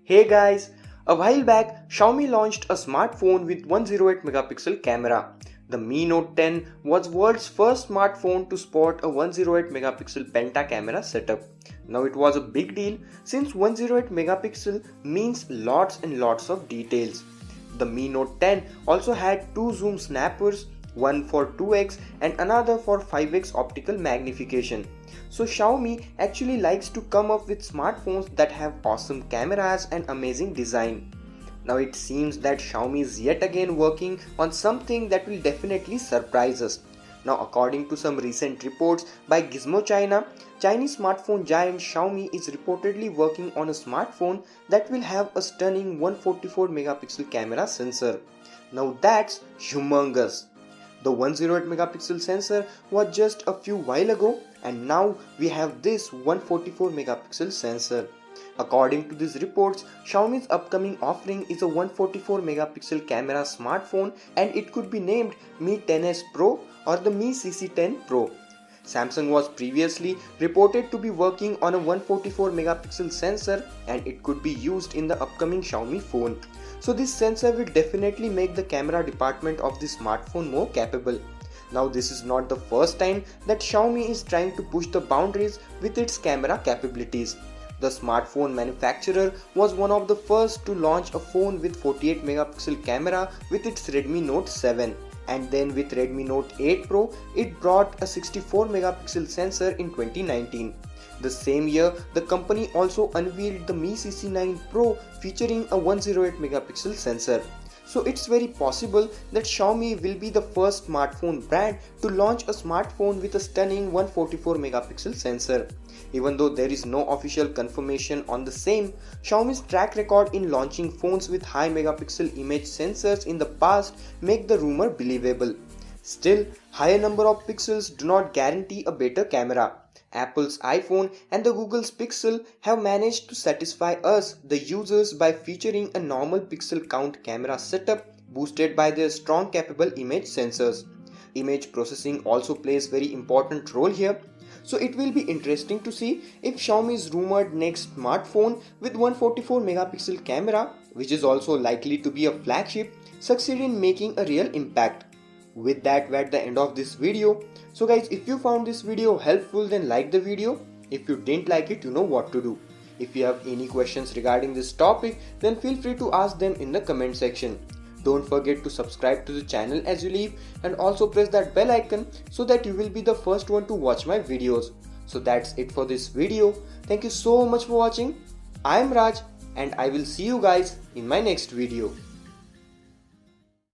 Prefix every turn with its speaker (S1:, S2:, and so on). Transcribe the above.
S1: Hey guys, a while back Xiaomi launched a smartphone with 108 megapixel camera. The Mi Note 10 was world's first smartphone to sport a 108 megapixel penta camera setup. Now it was a big deal since 108 megapixel means lots and lots of details. The Mi Note 10 also had two zoom snappers, one for 2x and another for 5x optical magnification. So Xiaomi actually likes to come up with smartphones that have awesome cameras and amazing design. Now it seems that Xiaomi is yet again working on something that will definitely surprise us. Now according to some recent reports by GizmoChina, Chinese smartphone giant Xiaomi is reportedly working on a smartphone that will have a stunning 144 megapixel camera sensor. Now that's humongous. The 108 megapixel sensor was just a few while ago and now we have this 144 megapixel sensor. According to these reports, Xiaomi's upcoming offering is a 144 megapixel camera smartphone and it could be named Mi 10s Pro or the Mi CC10 Pro. Samsung was previously reported to be working on a 144 megapixel sensor and it could be used in the upcoming Xiaomi phone. So this sensor will definitely make the camera department of the smartphone more capable. Now this is not the first time that Xiaomi is trying to push the boundaries with its camera capabilities. The smartphone manufacturer was one of the first to launch a phone with 48 megapixel camera with its Redmi Note 7. And then with Redmi Note 8 Pro, it brought a 64 megapixel sensor in 2019. The same year, the company also unveiled the Mi CC9 Pro featuring a 108 megapixel sensor. So it's very possible that Xiaomi will be the first smartphone brand to launch a smartphone with a stunning 144 megapixel sensor. Even though there is no official confirmation on the same, Xiaomi's track record in launching phones with high megapixel image sensors in the past make the rumor believable. Still, higher number of pixels do not guarantee a better camera. Apple's iPhone and the Google's Pixel have managed to satisfy us, the users, by featuring a normal pixel count camera setup boosted by their strong capable image sensors. Image processing also plays very important role here. So it will be interesting to see if Xiaomi's rumored next smartphone with 144 megapixel camera, which is also likely to be a flagship, succeed in making a real impact. With that, we're at the end of this video. So guys, if you found this video helpful, then like the video. If you didn't like it, you know what to do. If you have any questions regarding this topic, then feel free to ask them in the comment section. Don't forget to subscribe to the channel as you leave and also press that bell icon so that you will be the first one to watch my videos. So that's it for this video. Thank you so much for watching. I am Raj and I will see you guys in my next video.